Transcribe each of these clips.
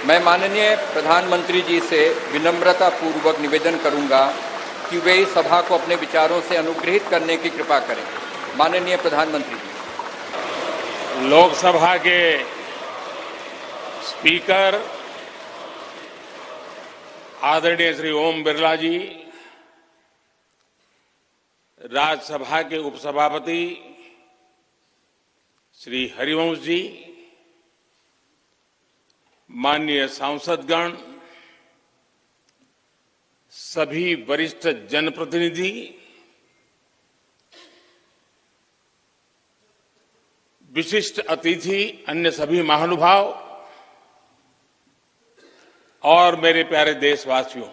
मैं माननीय प्रधानमंत्री जी से विनम्रता पूर्वक निवेदन करूंगा कि वे इस सभा को अपने विचारों से अनुग्रहित करने की कृपा करें। माननीय प्रधानमंत्री जी। लोकसभा के स्पीकर आदरणीय श्री ओम बिरला जी, राज्यसभा के उपसभापति श्री हरिवंश जी, माननीय सांसदगण, सभी वरिष्ठ जनप्रतिनिधि, विशिष्ट अतिथि, अन्य सभी महानुभाव और मेरे प्यारे देशवासियों,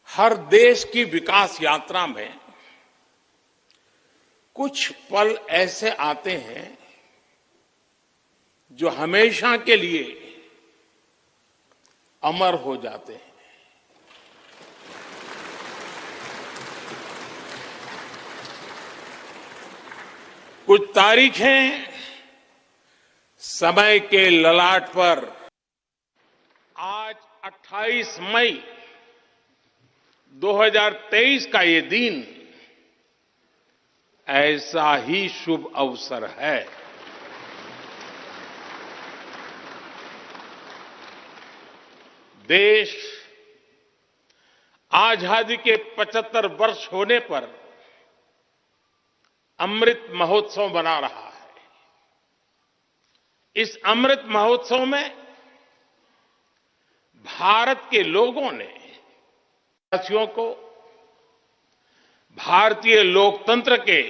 हर देश की विकास यात्रा में कुछ पल ऐसे आते हैं जो हमेशा के लिए अमर हो जाते हैं। कुछ तारीखें समय के ललाट पर आज 28 मई 2023 का ये दिन ऐसा ही शुभ अवसर है। देश आजादी के 75 वर्ष होने पर अमृत महोत्सव मना रहा है। इस अमृत महोत्सव में भारत के लोगों ने देशवासियों को भारतीय लोकतंत्र के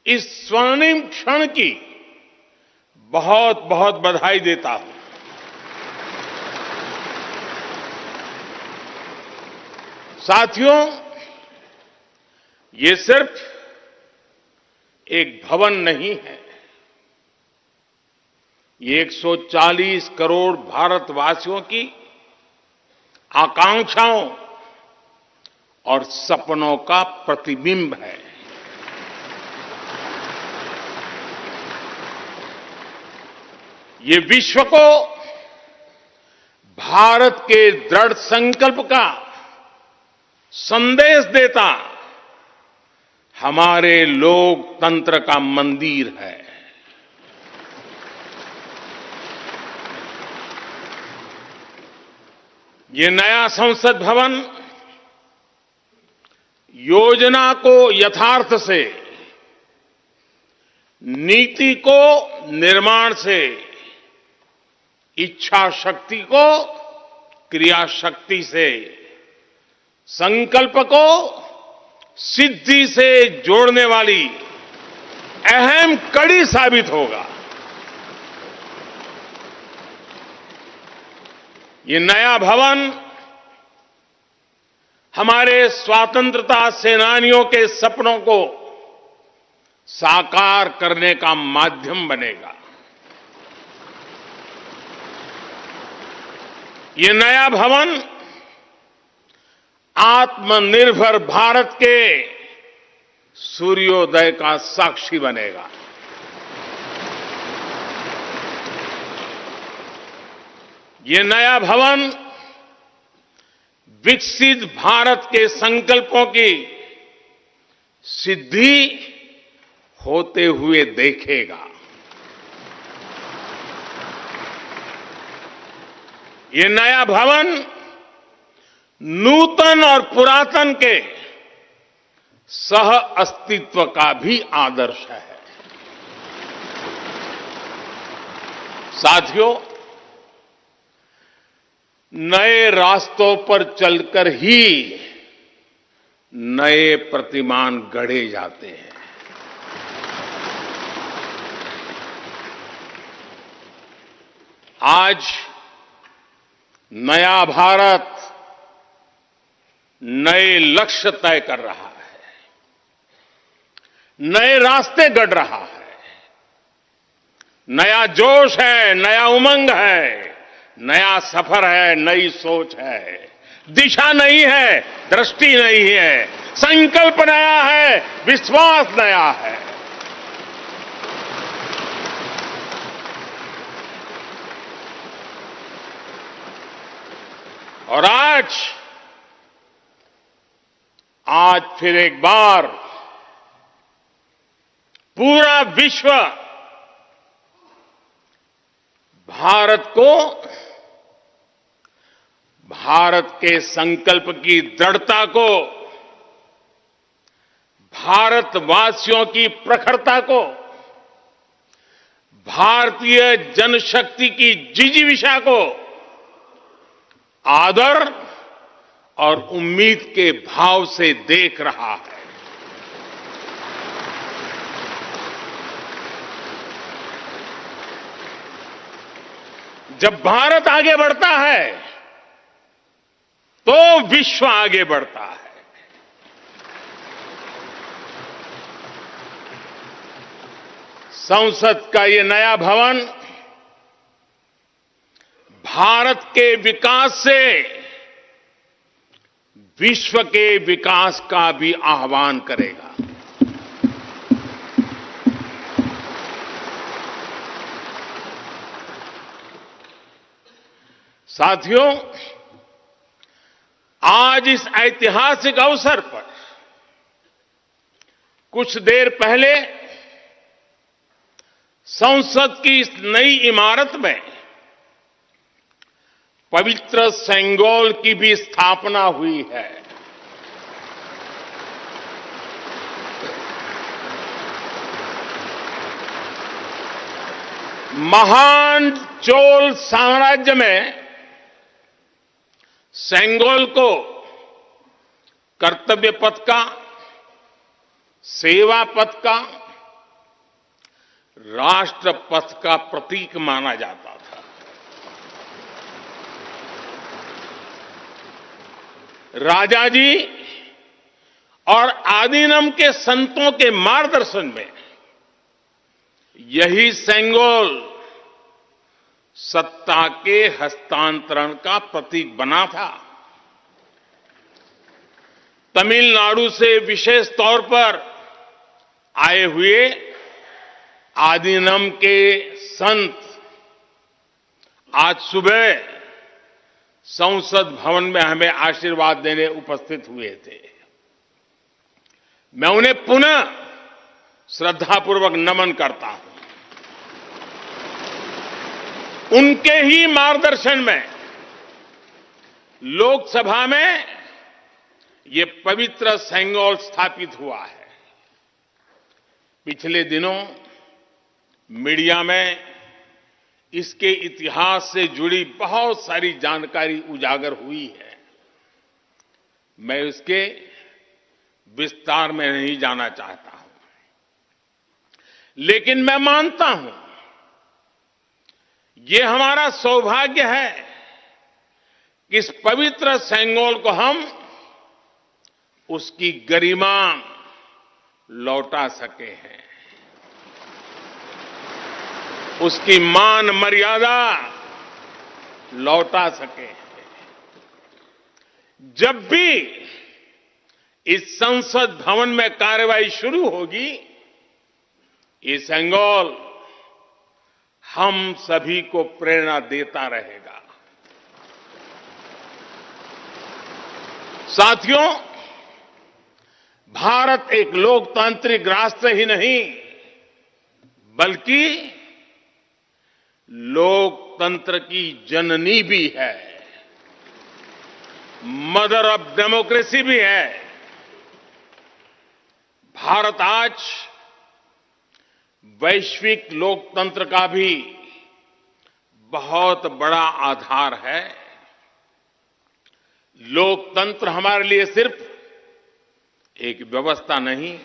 इस स्वर्णिम क्षण की बहुत बहुत बधाई देता हूं। साथियों, ये सिर्फ एक भवन नहीं है, ये 140 करोड़ भारतवासियों की आकांक्षाओं और सपनों का प्रतिबिंब है। ये विश्व को भारत के दृढ़ संकल्प का संदेश देता हमारे लोकतंत्र का मंदिर है। ये नया संसद भवन योजना को यथार्थ से, नीति को निर्माण से, इच्छा शक्ति को क्रिया शक्ति से, संकल्प को सिद्धि से जोड़ने वाली अहम कड़ी साबित होगा। ये नया भवन हमारे स्वतंत्रता सेनानियों के सपनों को साकार करने का माध्यम बनेगा। ये नया भवन आत्मनिर्भर भारत के सूर्योदय का साक्षी बनेगा। ये नया भवन विकसित भारत के संकल्पों की सिद्धि होते हुए देखेगा। ये नया भवन नूतन और पुरातन के सह अस्तित्व का भी आदर्श है। साथियों, नए रास्तों पर चलकर ही नए प्रतिमान गढ़े जाते हैं। आज नया भारत नए लक्ष्य तय कर रहा है, नए रास्ते गढ़ रहा है, नया जोश है, नया उमंग है, नया सफर है, नई सोच है। दिशा नई है, दृष्टि नई है, संकल्प नया है, विश्वास नया है। और आज फिर एक बार पूरा विश्व भारत को, भारत के संकल्प की दृढ़ता को, भारतवासियों की प्रखरता को, भारतीय जनशक्ति की जिजीविषा को आदर और उम्मीद के भाव से देख रहा है। जब भारत आगे बढ़ता है तो विश्व आगे बढ़ता है। संसद का ये नया भवन भारत के विकास से विश्व के विकास का भी आह्वान करेगा। साथियों, आज इस ऐतिहासिक अवसर पर कुछ देर पहले संसद की इस नई इमारत में पवित्र सेंगोल की भी स्थापना हुई है। महान चोल साम्राज्य में सेंगोल को कर्तव्य पथ का, सेवा पथ का, राष्ट्र पथ का प्रतीक माना जाता था। राजा जी और आदीनम के संतों के मार्गदर्शन में यही सेंगोल सत्ता के हस्तांतरण का प्रतीक बना था। तमिलनाडु से विशेष तौर पर आए हुए आदीनम के संत आज सुबह संसद भवन में हमें आशीर्वाद देने उपस्थित हुए थे। मैं उन्हें पुनः श्रद्धापूर्वक नमन करता हूं। उनके ही मार्गदर्शन में लोकसभा में ये पवित्र सेंगोल स्थापित हुआ है। पिछले दिनों मीडिया में इसके इतिहास से जुड़ी बहुत सारी जानकारी उजागर हुई है। मैं इसके विस्तार में नहीं जाना चाहता हूं, लेकिन मैं मानता हूं ये हमारा सौभाग्य है कि इस पवित्र सेंगोल को हम उसकी गरिमा लौटा सके हैं, उसकी मान मर्यादा लौटा सके। जब भी इस संसद भवन में कार्रवाई शुरू होगी, ये सेंगोल हम सभी को प्रेरणा देता रहेगा। साथियों, भारत एक लोकतांत्रिक राष्ट्र ही नहीं बल्कि लोकतंत्र की जननी भी है, मदर ऑफ डेमोक्रेसी भी है। भारत आज वैश्विक लोकतंत्र का भी बहुत बड़ा आधार है। लोकतंत्र हमारे लिए सिर्फ एक व्यवस्था नहीं,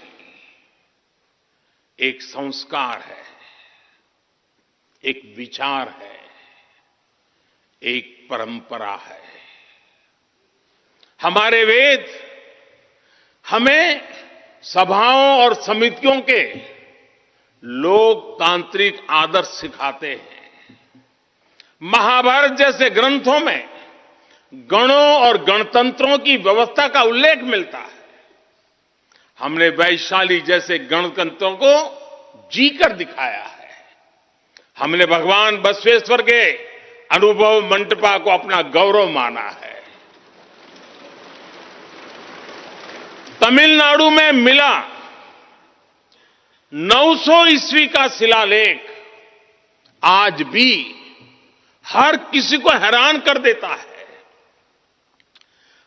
एक संस्कार है, एक विचार है, एक परंपरा है। हमारे वेद हमें सभाओं और समितियों के लोकतांत्रिक आदर्श सिखाते हैं। महाभारत जैसे ग्रंथों में गणों और गणतंत्रों की व्यवस्था का उल्लेख मिलता है। हमने वैशाली जैसे गणतंत्रों को जीकर दिखाया है। हमने भगवान बसवेश्वर के अनुभव मंटपा को अपना गौरव माना है। तमिलनाडु में मिला 900 ईस्वी का शिलालेख आज भी हर किसी को हैरान कर देता है।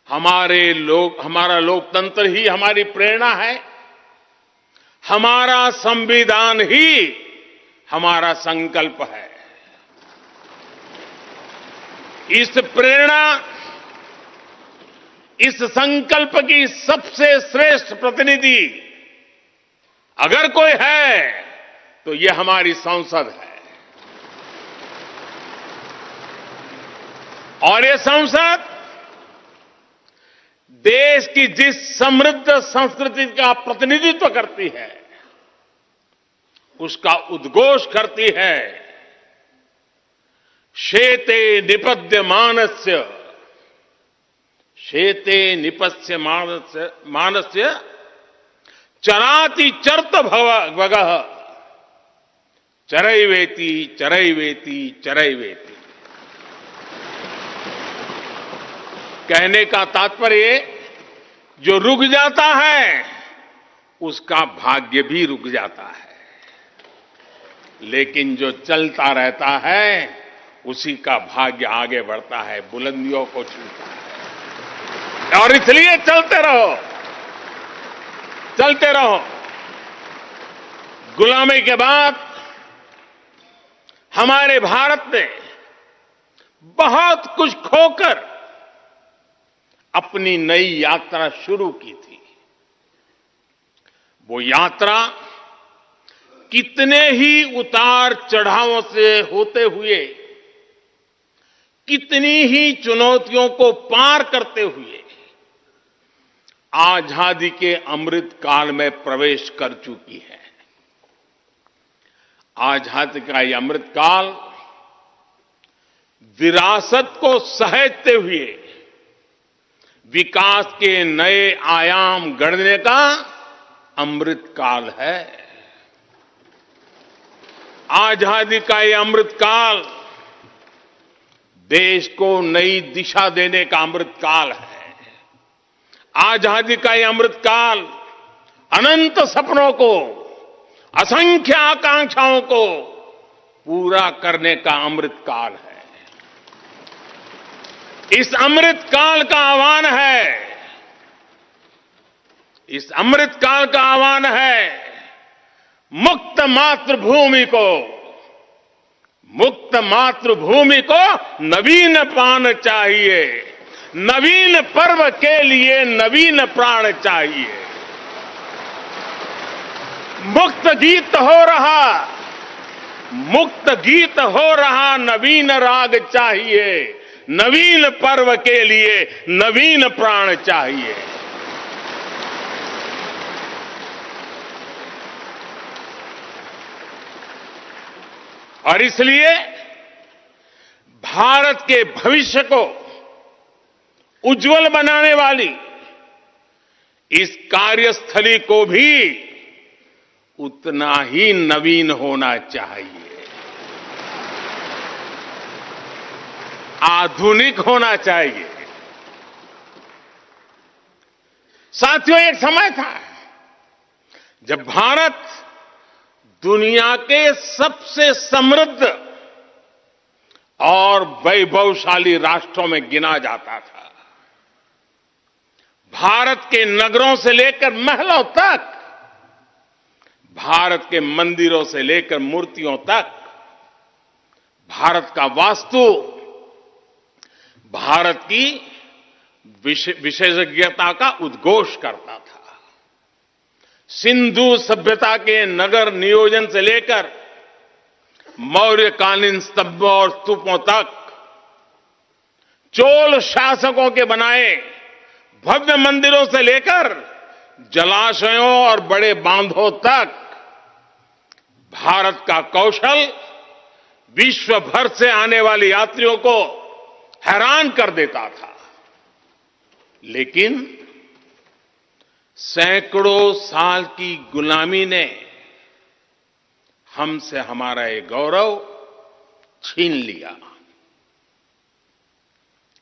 हमारा लोकतंत्र ही हमारी प्रेरणा है, हमारा संविधान ही हमारा संकल्प है। इस प्रेरणा, इस संकल्प की सबसे श्रेष्ठ प्रतिनिधि अगर कोई है तो ये हमारी संसद है। और ये संसद देश की जिस समृद्ध संस्कृति का प्रतिनिधित्व करती है, उसका उद्घोष करती है। शेते निपद्यमानस्य, शेते निपस्य मानस्य चराति चर्त भगः, चरैवेति चरैवेति चरैवेति। कहने का तात्पर्य, जो रुक जाता है उसका भाग्य भी रुक जाता है, लेकिन जो चलता रहता है उसी का भाग्य आगे बढ़ता है, बुलंदियों को छूता है। और इसलिए चलते रहो, चलते रहो। गुलामी के बाद हमारे भारत ने बहुत कुछ खोकर अपनी नई यात्रा शुरू की थी। वो यात्रा कितने ही उतार चढ़ावों से होते हुए, कितनी ही चुनौतियों को पार करते हुए आजादी के अमृत काल में प्रवेश कर चुकी है। आजादी का ये अमृत काल विरासत को सहेजते हुए विकास के नए आयाम गढ़ने का अमृत काल है। आजादी का ये अमृत काल देश को नई दिशा देने का अमृत काल है। आजादी का ये अमृत काल अनंत सपनों को, असंख्य आकांक्षाओं को पूरा करने का अमृत काल है। इस अमृत काल का आह्वान है, इस अमृत काल का आह्वान है मुक्त मातृभूमि को, मुक्त मातृभूमि को नवीन प्राण चाहिए, नवीन पर्व के लिए नवीन प्राण चाहिए। मुक्त गीत हो रहा, मुक्त गीत हो रहा नवीन राग चाहिए, नवीन पर्व के लिए नवीन प्राण चाहिए। और इसलिए भारत के भविष्य को उज्जवल बनाने वाली इस कार्यस्थली को भी उतना ही नवीन होना चाहिए, आधुनिक होना चाहिए। साथियों, एक समय था जब भारत दुनिया के सबसे समृद्ध और वैभवशाली राष्ट्रों में गिना जाता था। भारत के नगरों से लेकर महलों तक, भारत के मंदिरों से लेकर मूर्तियों तक, भारत का वास्तु भारत की विशेषज्ञता का उद्घोष करता था। सिंधु सभ्यता के नगर नियोजन से लेकर मौर्यकालीन स्तंभों और स्तूपों तक, चोल शासकों के बनाए भव्य मंदिरों से लेकर जलाशयों और बड़े बांधों तक, भारत का कौशल विश्व भर से आने वाले यात्रियों को हैरान कर देता था। लेकिन सैकड़ों साल की गुलामी ने हमसे हमारा ये गौरव छीन लिया।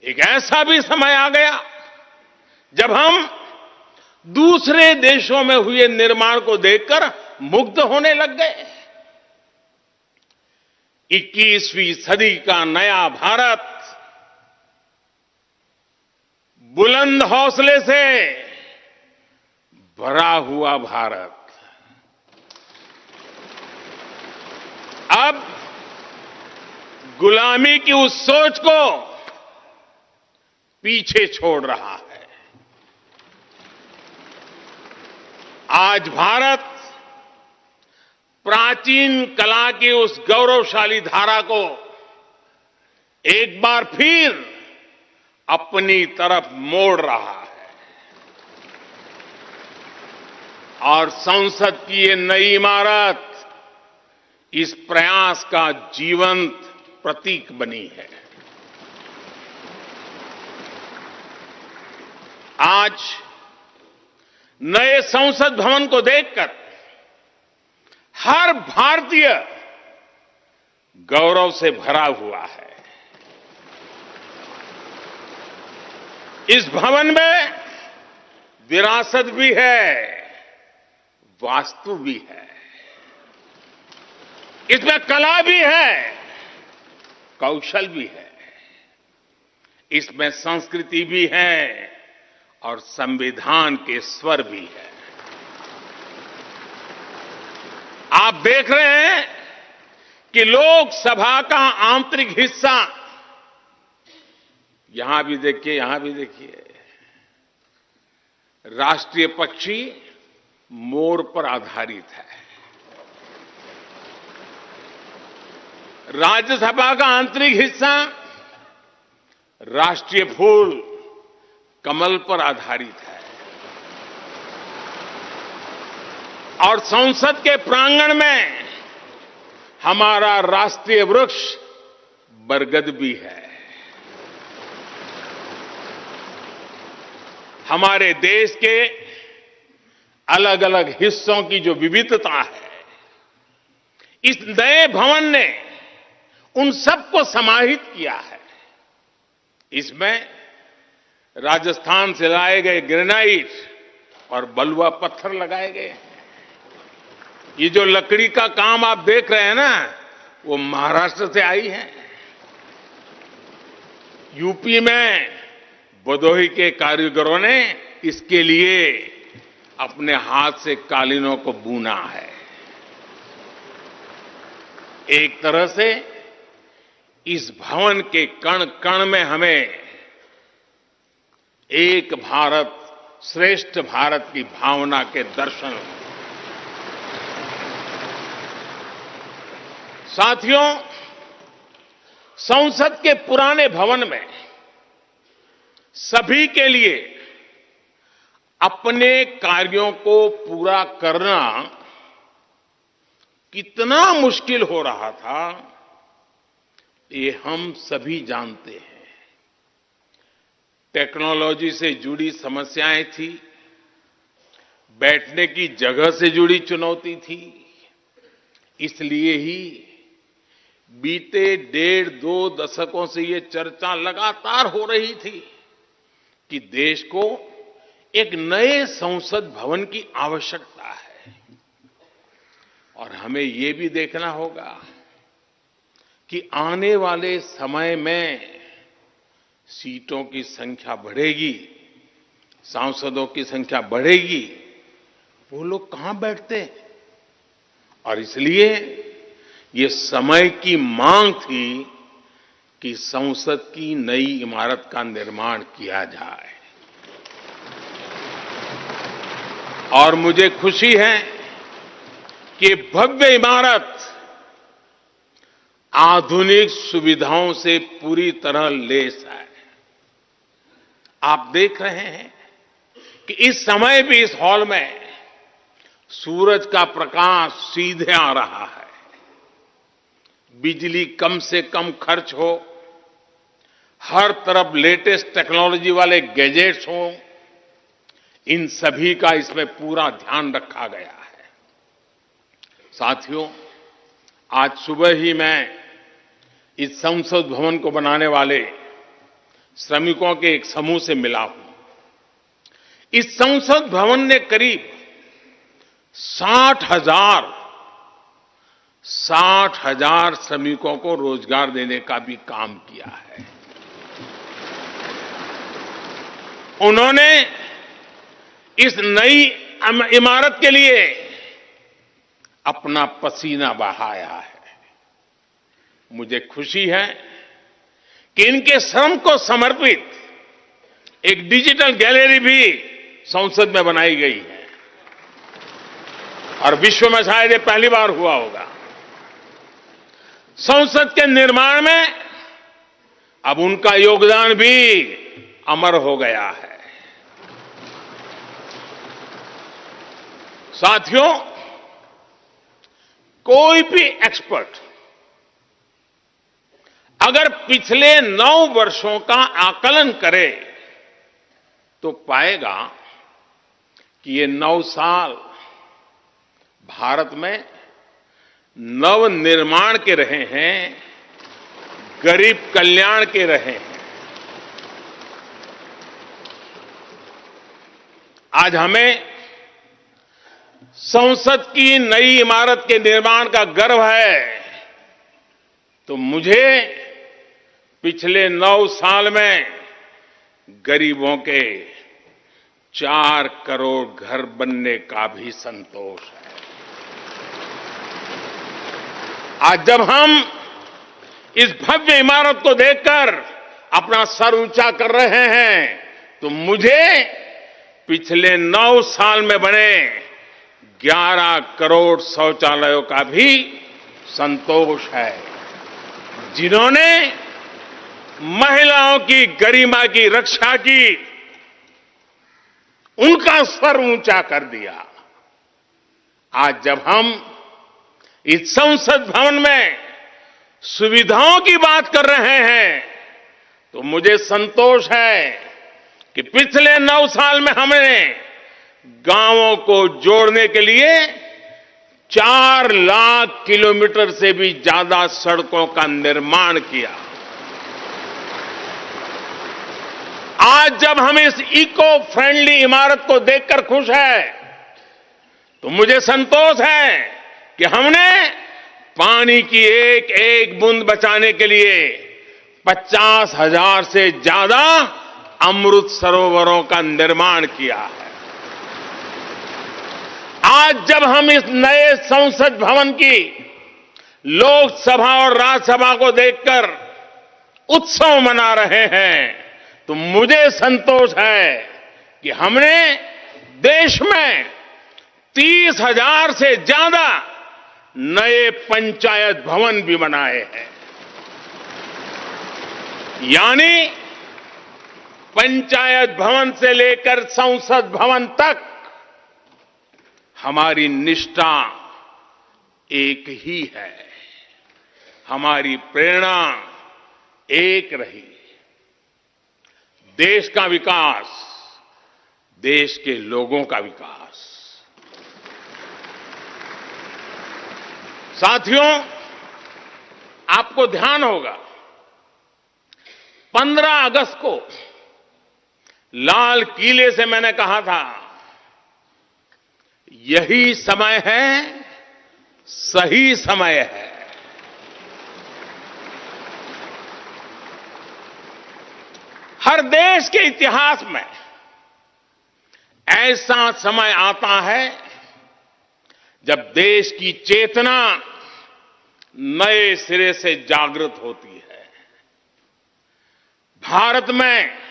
एक ऐसा भी समय आ गया जब हम दूसरे देशों में हुए निर्माण को देखकर मुग्ध होने लग गए। 21वीं सदी का नया भारत बुलंद हौसले से भरा हुआ भारत अब गुलामी की उस सोच को पीछे छोड़ रहा है। आज भारत प्राचीन कला की उस गौरवशाली धारा को एक बार फिर अपनी तरफ मोड़ रहा है और संसद की ये नई इमारत इस प्रयास का जीवंत प्रतीक बनी है। आज नए संसद भवन को देखकर हर भारतीय गौरव से भरा हुआ है। इस भवन में विरासत भी है, वास्तु भी है, इसमें कला भी है, कौशल भी है, इसमें संस्कृति भी है और संविधान के स्वर भी है। आप देख रहे हैं कि लोकसभा का आंतरिक हिस्सा, यहां भी देखिए, यहां भी देखिए, राष्ट्रीय पक्षी मोर पर आधारित है। राज्यसभा का आंतरिक हिस्सा राष्ट्रीय फूल कमल पर आधारित है और संसद के प्रांगण में हमारा राष्ट्रीय वृक्ष बरगद भी है। हमारे देश के अलग अलग हिस्सों की जो विविधता है, इस नए भवन ने उन सबको समाहित किया है। इसमें राजस्थान से लाए गए ग्रेनाइट और बलुआ पत्थर लगाए गए हैं। ये जो लकड़ी का काम आप देख रहे हैं ना, वो महाराष्ट्र से आई है। यूपी में भदोही के कारीगरों ने इसके लिए अपने हाथ से कालीनों को बुना है। एक तरह से इस भवन के कण कण में हमें एक भारत श्रेष्ठ भारत की भावना के दर्शन। साथियों, संसद के पुराने भवन में सभी के लिए अपने कार्यों को पूरा करना कितना मुश्किल हो रहा था, ये हम सभी जानते हैं। टेक्नोलॉजी से जुड़ी समस्याएं थी, बैठने की जगह से जुड़ी चुनौती थी। इसलिए ही बीते 1.5-2 दशकों से ये चर्चा लगातार हो रही थी कि देश को एक नए संसद भवन की आवश्यकता है। और हमें ये भी देखना होगा कि आने वाले समय में सीटों की संख्या बढ़ेगी, सांसदों की संख्या बढ़ेगी, वो लोग कहां बैठते हैं? और इसलिए ये समय की मांग थी कि संसद की नई इमारत का निर्माण किया जाए। और मुझे खुशी है कि भव्य इमारत आधुनिक सुविधाओं से पूरी तरह लैस है। आप देख रहे हैं कि इस समय भी इस हॉल में सूरज का प्रकाश सीधे आ रहा है। बिजली कम से कम खर्च हो, हर तरफ लेटेस्ट टेक्नोलॉजी वाले गैजेट्स हों, इन सभी का इसमें पूरा ध्यान रखा गया है। साथियों, आज सुबह ही मैं इस संसद भवन को बनाने वाले श्रमिकों के एक समूह से मिला हूं। इस संसद भवन ने करीब 60,000 श्रमिकों को रोजगार देने का भी काम किया है। उन्होंने इस नई इमारत के लिए अपना पसीना बहाया है। मुझे खुशी है कि इनके श्रम को समर्पित एक डिजिटल गैलरी भी संसद में बनाई गई है और विश्व में शायद ये पहली बार हुआ होगा। संसद के निर्माण में अब उनका योगदान भी अमर हो गया है। साथियों, कोई भी एक्सपर्ट अगर पिछले 9 वर्षों का आकलन करे तो पाएगा कि ये 9 साल भारत में नव निर्माण के रहे हैं, गरीब कल्याण के रहे हैं। आज हमें संसद की नई इमारत के निर्माण का गर्व है, तो मुझे पिछले 9 साल में गरीबों के 4 करोड़ घर बनने का भी संतोष है। आज जब हम इस भव्य इमारत को देखकर अपना सर ऊंचा कर रहे हैं, तो मुझे पिछले 9 साल में बने 11 करोड़ शौचालयों का भी संतोष है, जिन्होंने महिलाओं की गरिमा की रक्षा की, उनका सर ऊंचा कर दिया। आज जब हम इस संसद भवन में सुविधाओं की बात कर रहे हैं, तो मुझे संतोष है कि पिछले 9 साल में हमने गांवों को जोड़ने के लिए 4 लाख किलोमीटर से भी ज्यादा सड़कों का निर्माण किया। आज जब हम इस इको फ्रेंडली इमारत को देखकर खुश हैं, तो मुझे संतोष है कि हमने पानी की एक एक बूंद बचाने के लिए 50,000 से ज्यादा अमृत सरोवरों का निर्माण किया है। आज जब हम इस नए संसद भवन की लोकसभा और राज्यसभा को देखकर उत्सव मना रहे हैं, तो मुझे संतोष है कि हमने देश में 30,000 से ज्यादा नए पंचायत भवन भी बनाए हैं। यानी पंचायत भवन से लेकर संसद भवन तक हमारी निष्ठा एक ही है, हमारी प्रेरणा एक रही। देश का विकास, देश के लोगों का विकास। साथियों, आपको ध्यान होगा 15 अगस्त को लाल किले से मैंने कहा था, यही समय है, सही समय है। हर देश के इतिहास में ऐसा समय आता है जब देश की चेतना नए सिरे से जागृत होती है। भारत में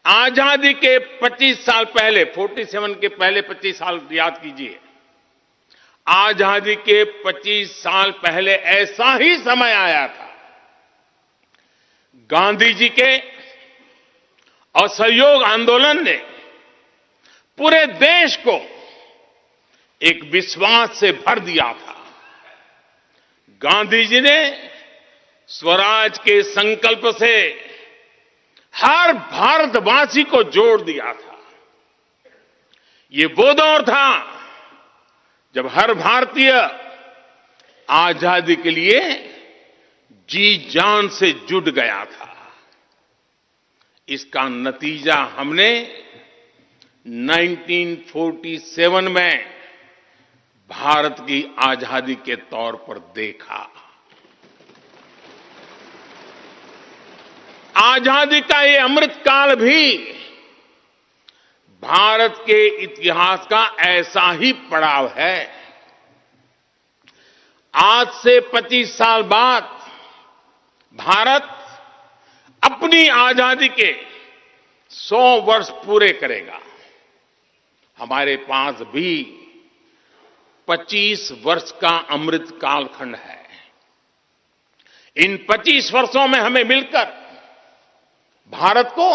आजादी के 25 साल पहले, 47 के पहले 25 साल याद कीजिए, आजादी के 25 साल पहले ऐसा ही समय आया था। गांधी जी के असहयोग आंदोलन ने पूरे देश को एक विश्वास से भर दिया था। गांधी जी ने स्वराज के संकल्प से हर भारतवासी को जोड़ दिया था। ये वो दौर था जब हर भारतीय आजादी के लिए जी जान से जुट गया था। इसका नतीजा हमने 1947 में भारत की आजादी के तौर पर देखा। आजादी का ये अमृतकाल भी भारत के इतिहास का ऐसा ही पड़ाव है। आज से 25 साल बाद भारत अपनी आजादी के 100 वर्ष पूरे करेगा। हमारे पास भी 25 वर्ष का अमृत कालखंड है। इन 25 वर्षों में हमें मिलकर भारत को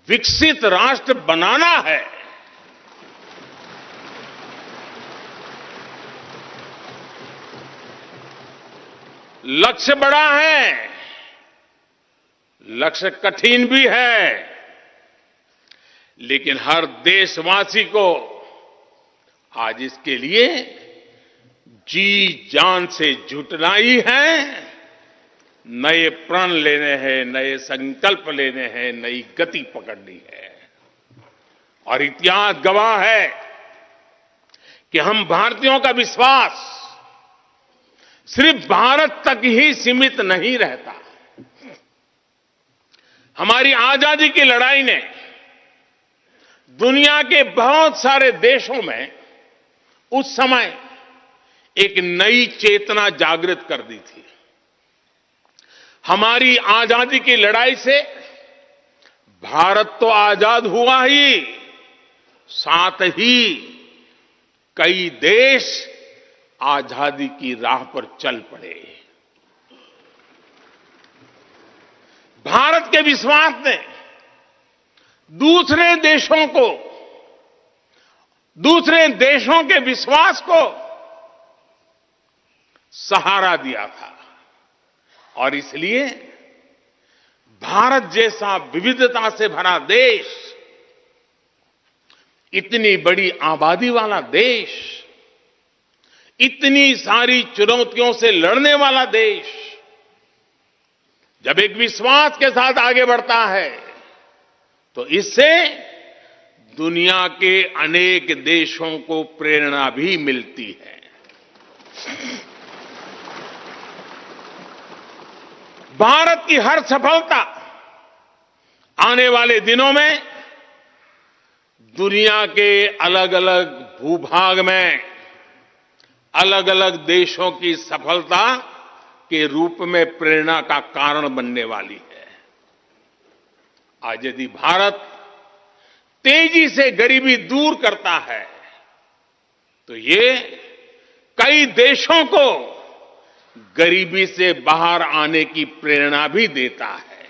विकसित राष्ट्र बनाना है। लक्ष्य बड़ा है, लक्ष्य कठिन भी है, लेकिन हर देशवासी को आज इसके लिए जी जान से जुटना ही है। नए प्रण लेने हैं, नए संकल्प लेने हैं, नई गति पकड़नी है। और इतिहास गवाह है कि हम भारतीयों का विश्वास सिर्फ भारत तक ही सीमित नहीं रहता। हमारी आजादी की लड़ाई ने दुनिया के बहुत सारे देशों में उस समय एक नई चेतना जागृत कर दी थी। हमारी आजादी की लड़ाई से भारत तो आजाद हुआ ही, साथ ही कई देश आजादी की राह पर चल पड़े। भारत के विश्वास ने दूसरे देशों के विश्वास को सहारा दिया था। और इसलिए भारत जैसा विविधता से भरा देश, इतनी बड़ी आबादी वाला देश, इतनी सारी चुनौतियों से लड़ने वाला देश जब एक विश्वास के साथ आगे बढ़ता है तो इससे दुनिया के अनेक देशों को प्रेरणा भी मिलती है। भारत की हर सफलता आने वाले दिनों में दुनिया के अलग अलग भूभाग में अलग अलग देशों की सफलता के रूप में प्रेरणा का कारण बनने वाली है। आज यदि भारत तेजी से गरीबी दूर करता है तो ये कई देशों को गरीबी से बाहर आने की प्रेरणा भी देता है।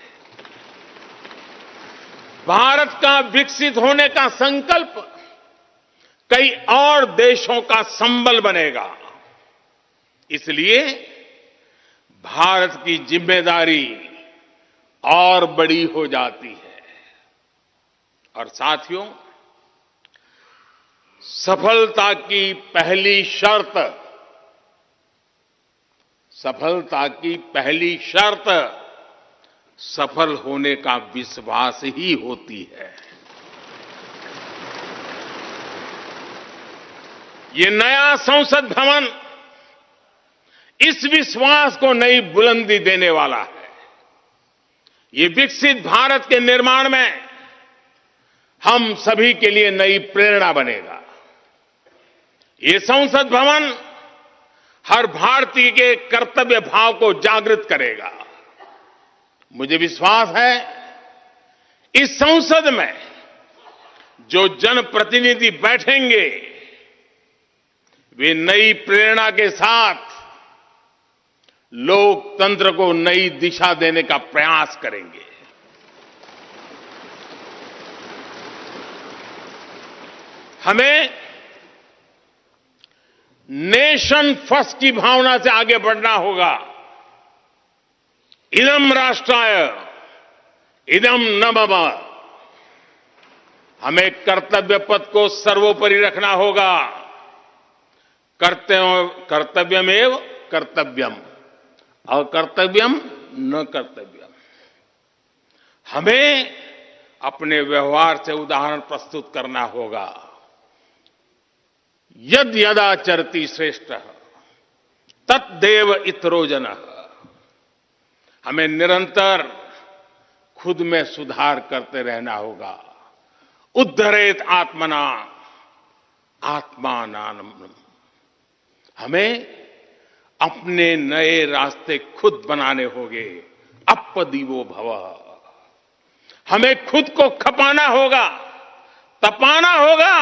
भारत का विकसित होने का संकल्प कई और देशों का संबल बनेगा। इसलिए भारत की जिम्मेदारी और बड़ी हो जाती है। और साथियों, सफलता की पहली शर्त सफल होने का विश्वास ही होती है। ये नया संसद भवन इस विश्वास को नई बुलंदी देने वाला है। ये विकसित भारत के निर्माण में हम सभी के लिए नई प्रेरणा बनेगा। ये संसद भवन हर भारतीय के कर्तव्य भाव को जागृत करेगा। मुझे विश्वास है इस संसद में जो जनप्रतिनिधि बैठेंगे वे नई प्रेरणा के साथ लोकतंत्र को नई दिशा देने का प्रयास करेंगे। हमें नेशन फर्स्ट की भावना से आगे बढ़ना होगा। इदम राष्ट्राय इदम न मम। हमें कर्तव्य पथ को सर्वोपरि रखना होगा। कर्तव्यमेव कर्तव्यम, अकर्तव्यम न कर्तव्यम। हमें अपने व्यवहार से उदाहरण प्रस्तुत करना होगा। यद यदाचरति श्रेष्ठ तत्देव इतरो जनः। हमें निरंतर खुद में सुधार करते रहना होगा। उद्धरेत आत्मना आत्मानाम। हमें अपने नए रास्ते खुद बनाने होंगे। अपदीवो भव। हमें खुद को खपाना होगा, तपाना होगा।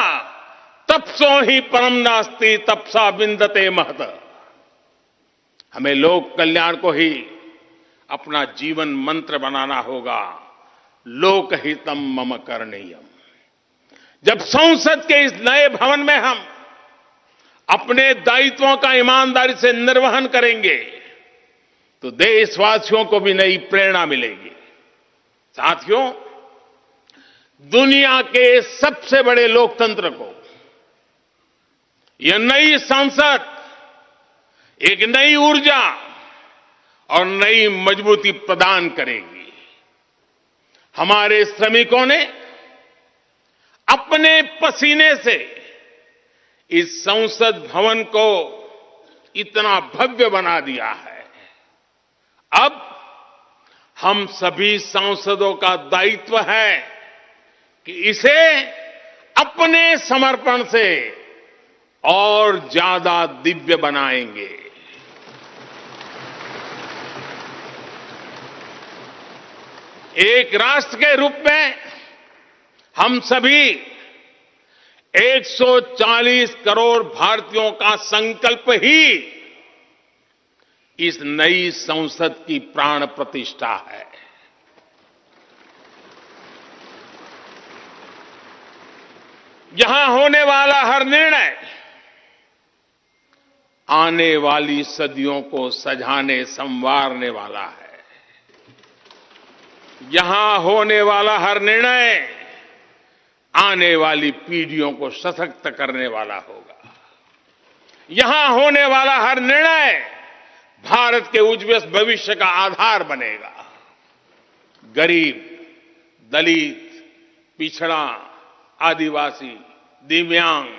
तपसो ही परम नास्ति तपसा विंदते महत। हमें लोक कल्याण को ही अपना जीवन मंत्र बनाना होगा। लोकहितम मम करणीयम। जब संसद के इस नए भवन में हम अपने दायित्वों का ईमानदारी से निर्वहन करेंगे तो देशवासियों को भी नई प्रेरणा मिलेगी। साथियों, दुनिया के सबसे बड़े लोकतंत्र को यह नई संसद एक नई ऊर्जा और नई मजबूती प्रदान करेगी। हमारे श्रमिकों ने अपने पसीने से इस संसद भवन को इतना भव्य बना दिया है। अब हम सभी सांसदों का दायित्व है कि इसे अपने समर्पण से और ज्यादा दिव्य बनाएंगे। एक राष्ट्र के रूप में हम सभी 140 करोड़ भारतीयों का संकल्प ही इस नई संसद की प्राण प्रतिष्ठा है। यहां होने वाला हर निर्णय आने वाली सदियों को सजाने संवारने वाला है। यहां होने वाला हर निर्णय आने वाली पीढ़ियों को सशक्त करने वाला होगा। यहां होने वाला हर निर्णय भारत के उज्ज्वल भविष्य का आधार बनेगा। गरीब, दलित, पिछड़ा, आदिवासी, दिव्यांग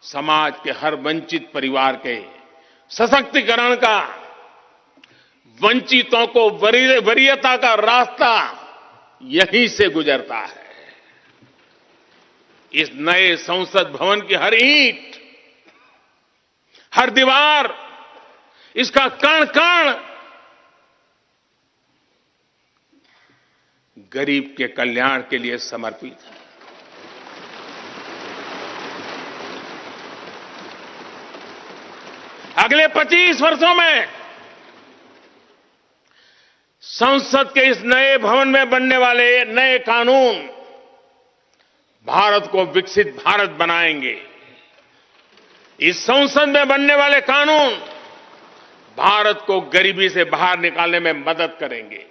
समाज के हर वंचित परिवार के सशक्तिकरण का, वंचितों को वरीयता का रास्ता यहीं से गुजरता है। इस नए संसद भवन की हर ईंट, हर दीवार, इसका कण कण गरीब के कल्याण के लिए समर्पित है। अगले 25 वर्षों में संसद के इस नए भवन में बनने वाले नए कानून भारत को विकसित भारत बनाएंगे। इस संसद में बनने वाले कानून भारत को गरीबी से बाहर निकालने में मदद करेंगे।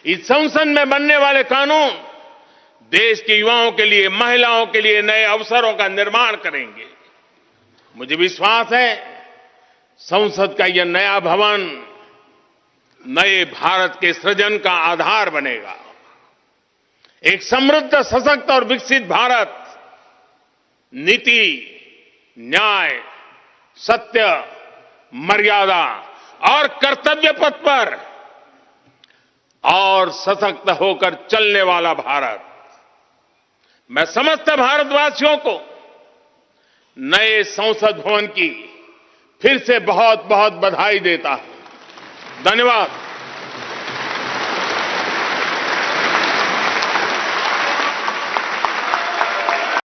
इस संसद में बनने वाले कानून देश के युवाओं के लिए, महिलाओं के लिए नए अवसरों का निर्माण करेंगे। मुझे विश्वास है संसद का यह नया भवन नए भारत के सृजन का आधार बनेगा। एक समृद्ध, सशक्त और विकसित भारत नीति, न्याय, सत्य, मर्यादा और कर्तव्य पथ पर और सशक्त होकर चलने वाला भारत। मैं समस्त भारतवासियों को नए संसद भवन की फिर से बहुत बहुत बधाई देता हूं। धन्यवाद।